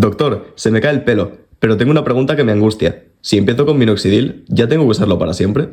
Doctor, se me cae el pelo, pero tengo una pregunta que me angustia. Si empiezo con minoxidil, ¿ya tengo que usarlo para siempre?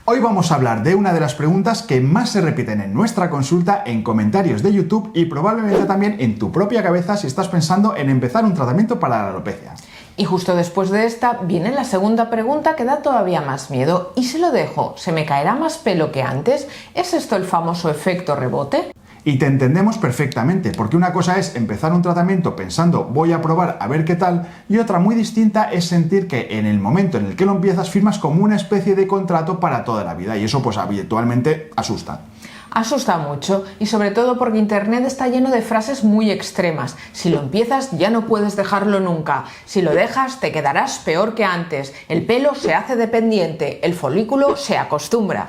Hoy vamos a hablar de una de las preguntas que más se repiten en nuestra consulta, en comentarios de YouTube y probablemente también en tu propia cabeza si estás pensando en empezar un tratamiento para la alopecia. Y justo después de esta viene la segunda pregunta que da todavía más miedo. ¿Y si lo dejo? ¿Se me caerá más pelo que antes? ¿Es esto el famoso efecto rebote? Y te entendemos perfectamente, porque una cosa es empezar un tratamiento pensando voy a probar a ver qué tal, y otra muy distinta es sentir que en el momento en el que lo empiezas firmas como una especie de contrato para toda la vida, y eso pues habitualmente asusta. Asusta mucho, y sobre todo porque internet está lleno de frases muy extremas. Si lo empiezas ya no puedes dejarlo nunca. Si lo dejas te quedarás peor que antes. El pelo se hace dependiente, el folículo se acostumbra.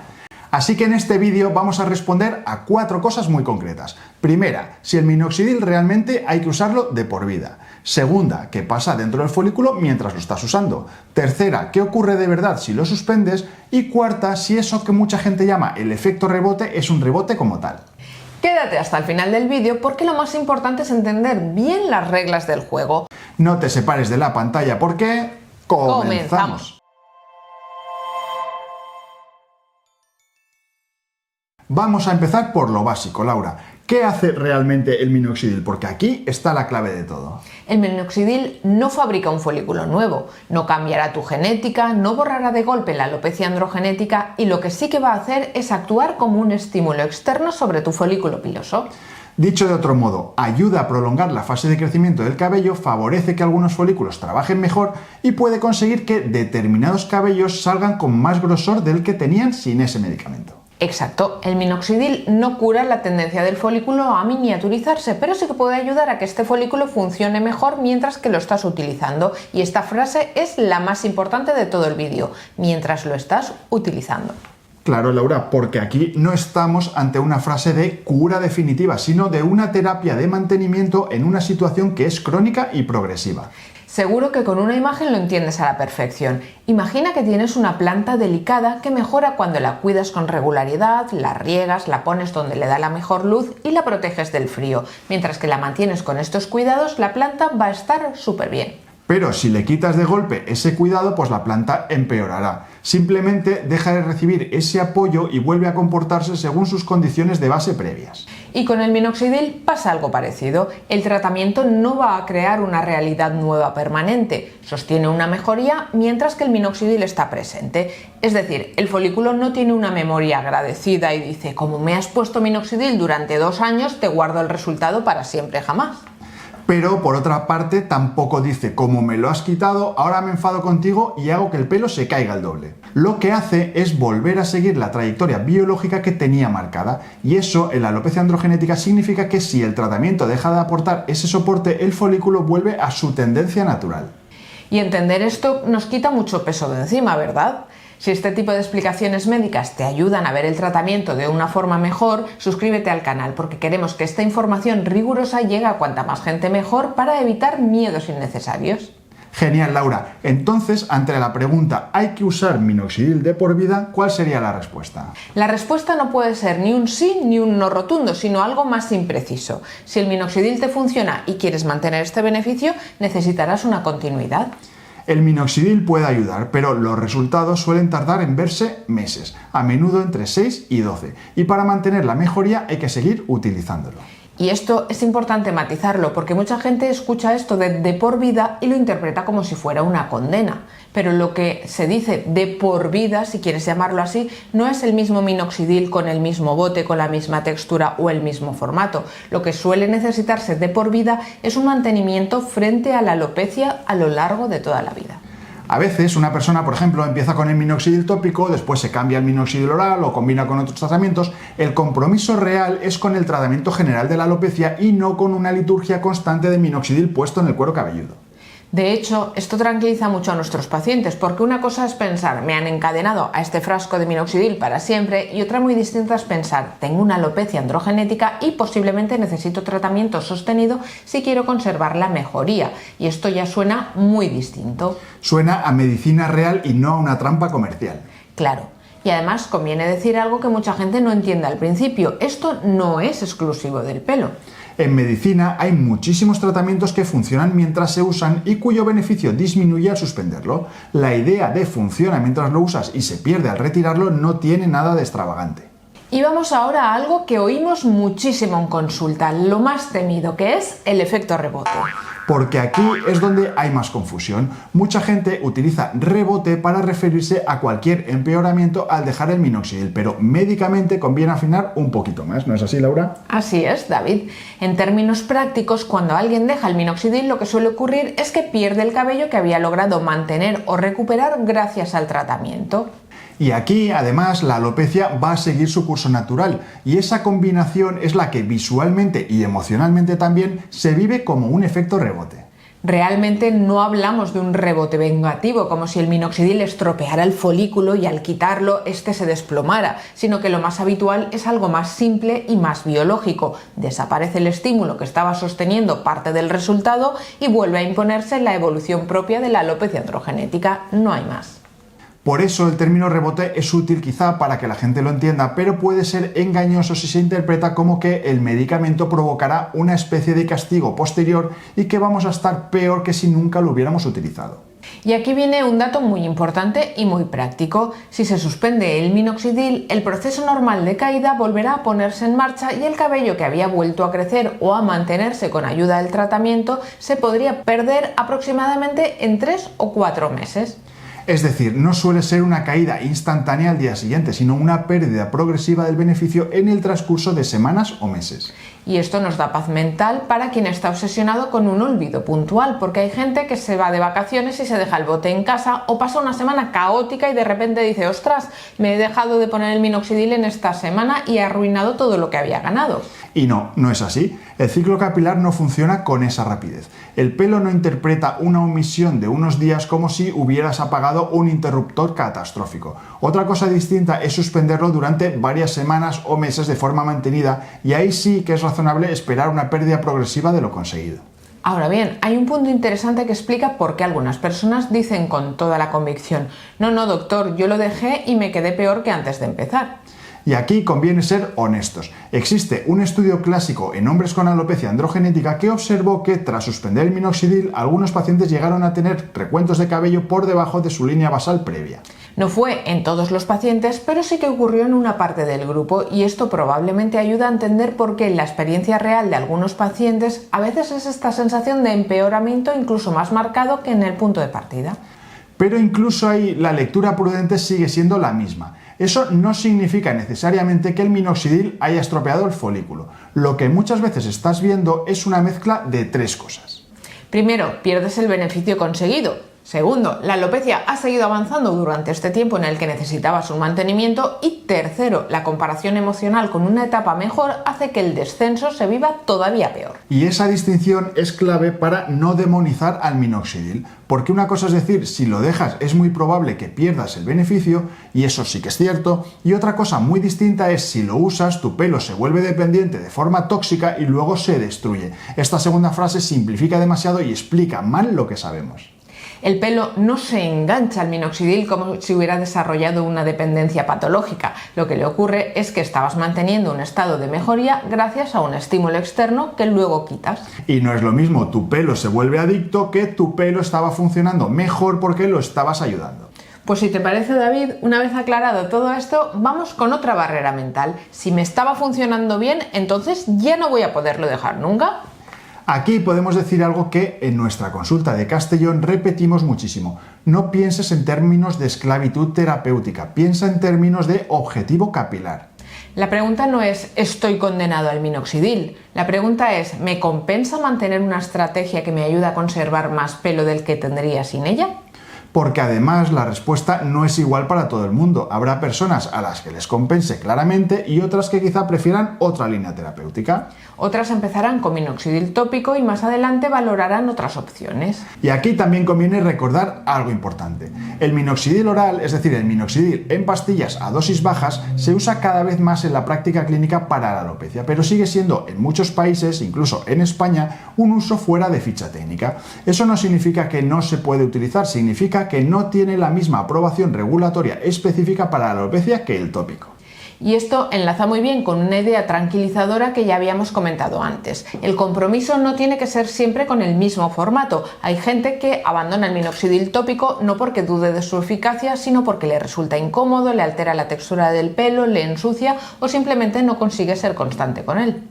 Así que en este vídeo vamos a responder a 4 cosas muy concretas. Primera, si el minoxidil realmente hay que usarlo de por vida. Segunda, qué pasa dentro del folículo mientras lo estás usando. Tercera, qué ocurre de verdad si lo suspendes. Y cuarta, si eso que mucha gente llama el efecto rebote es un rebote como tal. Quédate hasta el final del vídeo porque lo más importante es entender bien las reglas del juego. No te separes de la pantalla porque comenzamos. Vamos a empezar por lo básico, Laura. ¿Qué hace realmente el minoxidil? Porque aquí está la clave de todo. El minoxidil no fabrica un folículo nuevo, no cambiará tu genética, no borrará de golpe la alopecia androgenética y lo que sí que va a hacer es actuar como un estímulo externo sobre tu folículo piloso. Dicho de otro modo, ayuda a prolongar la fase de crecimiento del cabello, favorece que algunos folículos trabajen mejor y puede conseguir que determinados cabellos salgan con más grosor del que tenían sin ese medicamento. Exacto, el minoxidil no cura la tendencia del folículo a miniaturizarse, pero sí que puede ayudar a que este folículo funcione mejor mientras que lo estás utilizando. Y esta frase es la más importante de todo el vídeo, mientras lo estás utilizando. Claro, Laura, porque aquí no estamos ante una frase de cura definitiva, sino de una terapia de mantenimiento en una situación que es crónica y progresiva. Seguro que con una imagen lo entiendes a la perfección. Imagina que tienes una planta delicada que mejora cuando la cuidas con regularidad, la riegas, la pones donde le da la mejor luz y la proteges del frío. Mientras que la mantienes con estos cuidados, la planta va a estar súper bien. Pero si le quitas de golpe ese cuidado, pues la planta empeorará. Simplemente deja de recibir ese apoyo y vuelve a comportarse según sus condiciones de base previas. Y con el minoxidil pasa algo parecido. El tratamiento no va a crear una realidad nueva permanente, sostiene una mejoría mientras que el minoxidil está presente. Es decir, el folículo no tiene una memoria agradecida y dice, como me has puesto minoxidil durante 2 años, te guardo el resultado para siempre jamás. Pero por otra parte tampoco dice, como me lo has quitado, ahora me enfado contigo y hago que el pelo se caiga al doble. Lo que hace es volver a seguir la trayectoria biológica que tenía marcada, y eso en la alopecia androgenética significa que si el tratamiento deja de aportar ese soporte, el folículo vuelve a su tendencia natural. Y entender esto nos quita mucho peso de encima, ¿verdad? Si este tipo de explicaciones médicas te ayudan a ver el tratamiento de una forma mejor, suscríbete al canal porque queremos que esta información rigurosa llegue a cuanta más gente mejor para evitar miedos innecesarios. Genial, Laura. Entonces, ante la pregunta ¿hay que usar minoxidil de por vida? ¿Cuál sería la respuesta? La respuesta no puede ser ni un sí ni un no rotundo, sino algo más impreciso. Si el minoxidil te funciona y quieres mantener este beneficio, necesitarás una continuidad. El minoxidil puede ayudar, pero los resultados suelen tardar en verse meses, a menudo entre 6 y 12, y para mantener la mejoría hay que seguir utilizándolo. Y esto es importante matizarlo porque mucha gente escucha esto de por vida y lo interpreta como si fuera una condena. Pero lo que se dice de por vida, si quieres llamarlo así, no es el mismo minoxidil con el mismo bote, con la misma textura o el mismo formato. Lo que suele necesitarse de por vida es un mantenimiento frente a la alopecia a lo largo de toda la vida. A veces una persona, por ejemplo, empieza con el minoxidil tópico, después se cambia al minoxidil oral o combina con otros tratamientos. El compromiso real es con el tratamiento general de la alopecia y no con una liturgia constante de minoxidil puesto en el cuero cabelludo. De hecho, esto tranquiliza mucho a nuestros pacientes porque una cosa es pensar, me han encadenado a este frasco de minoxidil para siempre, y otra muy distinta es pensar, tengo una alopecia androgenética y posiblemente necesito tratamiento sostenido si quiero conservar la mejoría, y esto ya suena muy distinto. Suena a medicina real y no a una trampa comercial. Claro. Y además conviene decir algo que mucha gente no entiende al principio, esto no es exclusivo del pelo. En medicina hay muchísimos tratamientos que funcionan mientras se usan y cuyo beneficio disminuye al suspenderlo. La idea de funciona mientras lo usas y se pierde al retirarlo no tiene nada de extravagante. Y vamos ahora a algo que oímos muchísimo en consulta, lo más temido, que es el efecto rebote. Porque aquí es donde hay más confusión. Mucha gente utiliza rebote para referirse a cualquier empeoramiento al dejar el minoxidil, pero médicamente conviene afinar un poquito más, ¿no es así, Laura? Así es, David. En términos prácticos, cuando alguien deja el minoxidil, lo que suele ocurrir es que pierde el cabello que había logrado mantener o recuperar gracias al tratamiento. Y aquí, además, la alopecia va a seguir su curso natural, y esa combinación es la que visualmente y emocionalmente también se vive como un efecto rebote. Realmente no hablamos de un rebote vengativo, como si el minoxidil estropeara el folículo y al quitarlo este se desplomara, sino que lo más habitual es algo más simple y más biológico. Desaparece el estímulo que estaba sosteniendo parte del resultado y vuelve a imponerse la evolución propia de la alopecia androgenética, no hay más. Por eso el término rebote es útil quizá para que la gente lo entienda, pero puede ser engañoso si se interpreta como que el medicamento provocará una especie de castigo posterior y que vamos a estar peor que si nunca lo hubiéramos utilizado. Y aquí viene un dato muy importante y muy práctico. Si se suspende el minoxidil, el proceso normal de caída volverá a ponerse en marcha y el cabello que había vuelto a crecer o a mantenerse con ayuda del tratamiento se podría perder aproximadamente en 3 o 4 meses. Es decir, no suele ser una caída instantánea al día siguiente, sino una pérdida progresiva del beneficio en el transcurso de semanas o meses. Y esto nos da paz mental para quien está obsesionado con un olvido puntual, porque hay gente que se va de vacaciones y se deja el bote en casa o pasa una semana caótica y de repente dice, ostras, me he dejado de poner el minoxidil en esta semana y he arruinado todo lo que había ganado. Y no es así. El ciclo capilar no funciona con esa rapidez. El pelo no interpreta una omisión de unos días como si hubieras apagado un interruptor catastrófico. Otra cosa distinta es suspenderlo durante varias semanas o meses de forma mantenida, y ahí sí que es razonable esperar una pérdida progresiva de lo conseguido. Ahora bien, hay un punto interesante que explica por qué algunas personas dicen con toda la convicción, no, doctor, yo lo dejé y me quedé peor que antes de empezar. Y aquí conviene ser honestos. Existe un estudio clásico en hombres con alopecia androgenética que observó que tras suspender el minoxidil, algunos pacientes llegaron a tener recuentos de cabello por debajo de su línea basal previa. No fue en todos los pacientes, pero sí que ocurrió en una parte del grupo, y esto probablemente ayuda a entender por qué en la experiencia real de algunos pacientes a veces es esta sensación de empeoramiento incluso más marcado que en el punto de partida. Pero incluso ahí la lectura prudente sigue siendo la misma. Eso no significa necesariamente que el minoxidil haya estropeado el folículo. Lo que muchas veces estás viendo es una mezcla de 3 cosas. Primero, pierdes el beneficio conseguido. Segundo, la alopecia ha seguido avanzando durante este tiempo en el que necesitabas un mantenimiento. Y tercero, la comparación emocional con una etapa mejor hace que el descenso se viva todavía peor. Y esa distinción es clave para no demonizar al minoxidil, porque una cosa es decir, si lo dejas es muy probable que pierdas el beneficio, y eso sí que es cierto, y otra cosa muy distinta es si lo usas, tu pelo se vuelve dependiente de forma tóxica y luego se destruye. Esta segunda frase simplifica demasiado y explica mal lo que sabemos. El pelo no se engancha al minoxidil como si hubiera desarrollado una dependencia patológica. Lo que le ocurre es que estabas manteniendo un estado de mejoría gracias a un estímulo externo que luego quitas. Y no es lo mismo tu pelo se vuelve adicto que tu pelo estaba funcionando mejor porque lo estabas ayudando. Pues si te parece, David, una vez aclarado todo esto, vamos con otra barrera mental. Si me estaba funcionando bien, entonces ya no voy a poderlo dejar nunca. Aquí podemos decir algo que en nuestra consulta de Castellón repetimos muchísimo. No pienses en términos de esclavitud terapéutica, piensa en términos de objetivo capilar. La pregunta no es ¿estoy condenado al minoxidil? La pregunta es ¿me compensa mantener una estrategia que me ayuda a conservar más pelo del que tendría sin ella? Porque además la respuesta no es igual para todo el mundo. Habrá personas a las que les compense claramente y otras que quizá prefieran otra línea terapéutica. Otras empezarán con minoxidil tópico y más adelante valorarán otras opciones. Y aquí también conviene recordar algo importante. El minoxidil oral, es decir, el minoxidil en pastillas a dosis bajas, se usa cada vez más en la práctica clínica para la alopecia, pero sigue siendo en muchos países, incluso en España, un uso fuera de ficha técnica. Eso no significa que no se puede utilizar, significa que no tiene la misma aprobación regulatoria específica para la alopecia que el tópico. Y esto enlaza muy bien con una idea tranquilizadora que ya habíamos comentado antes. El compromiso no tiene que ser siempre con el mismo formato. Hay gente que abandona el minoxidil tópico no porque dude de su eficacia, sino porque le resulta incómodo, le altera la textura del pelo, le ensucia o simplemente no consigue ser constante con él.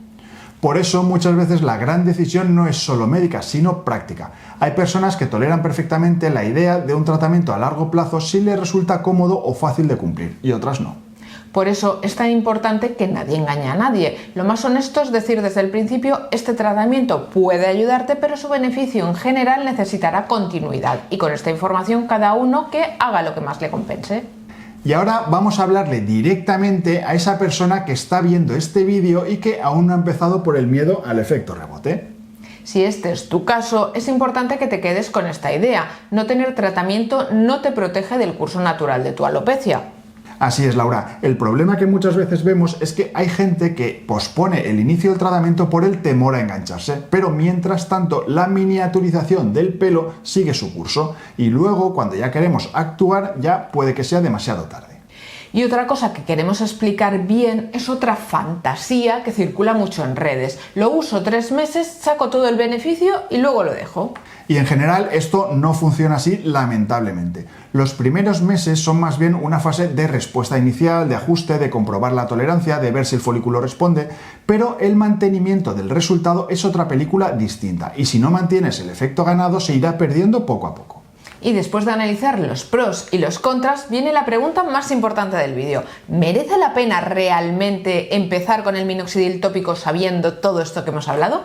Por eso muchas veces la gran decisión no es solo médica, sino práctica. Hay personas que toleran perfectamente la idea de un tratamiento a largo plazo si les resulta cómodo o fácil de cumplir, y otras no. Por eso es tan importante que nadie engañe a nadie. Lo más honesto es decir desde el principio, este tratamiento puede ayudarte, pero su beneficio en general necesitará continuidad. Y con esta información cada uno que haga lo que más le compense. Y ahora vamos a hablarle directamente a esa persona que está viendo este vídeo y que aún no ha empezado por el miedo al efecto rebote. Si este es tu caso, es importante que te quedes con esta idea. No tener tratamiento no te protege del curso natural de tu alopecia. Así es, Laura. El problema que muchas veces vemos es que hay gente que pospone el inicio del tratamiento por el temor a engancharse, pero mientras tanto la miniaturización del pelo sigue su curso y luego cuando ya queremos actuar ya puede que sea demasiado tarde. Y otra cosa que queremos explicar bien es otra fantasía que circula mucho en redes. Lo uso 3 meses, saco todo el beneficio y luego lo dejo. Y en general esto no funciona así, lamentablemente. Los primeros meses son más bien una fase de respuesta inicial, de ajuste, de comprobar la tolerancia, de ver si el folículo responde, pero el mantenimiento del resultado es otra película distinta y si no mantienes el efecto ganado se irá perdiendo poco a poco. Y después de analizar los pros y los contras, viene la pregunta más importante del vídeo. ¿Merece la pena realmente empezar con el minoxidil tópico sabiendo todo esto que hemos hablado?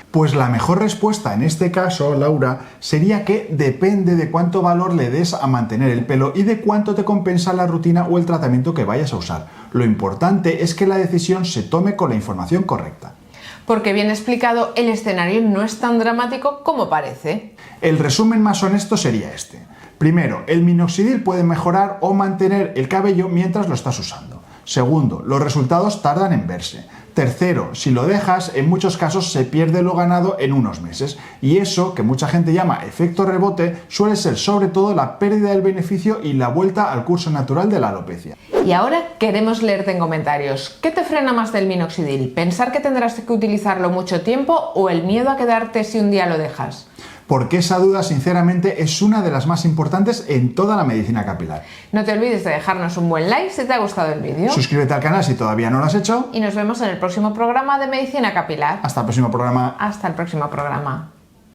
Pues la mejor respuesta en este caso, Laura, sería que depende de cuánto valor le des a mantener el pelo y de cuánto te compensa la rutina o el tratamiento que vayas a usar. Lo importante es que la decisión se tome con la información correcta. Porque bien explicado, el escenario no es tan dramático como parece. El resumen más honesto sería este. Primero, el minoxidil puede mejorar o mantener el cabello mientras lo estás usando. Segundo, los resultados tardan en verse. Tercero, si lo dejas, en muchos casos se pierde lo ganado en unos meses. Y eso, que mucha gente llama efecto rebote, suele ser sobre todo la pérdida del beneficio y la vuelta al curso natural de la alopecia. Y ahora queremos leerte en comentarios. ¿Qué te frena más del minoxidil? ¿Pensar que tendrás que utilizarlo mucho tiempo o el miedo a quedarte si un día lo dejas? Porque esa duda, sinceramente, es una de las más importantes en toda la medicina capilar. No te olvides de dejarnos un buen like si te ha gustado el vídeo. Suscríbete al canal si todavía no lo has hecho. Y nos vemos en el próximo programa de Medicina Capilar. Hasta el próximo programa. Hasta el próximo programa.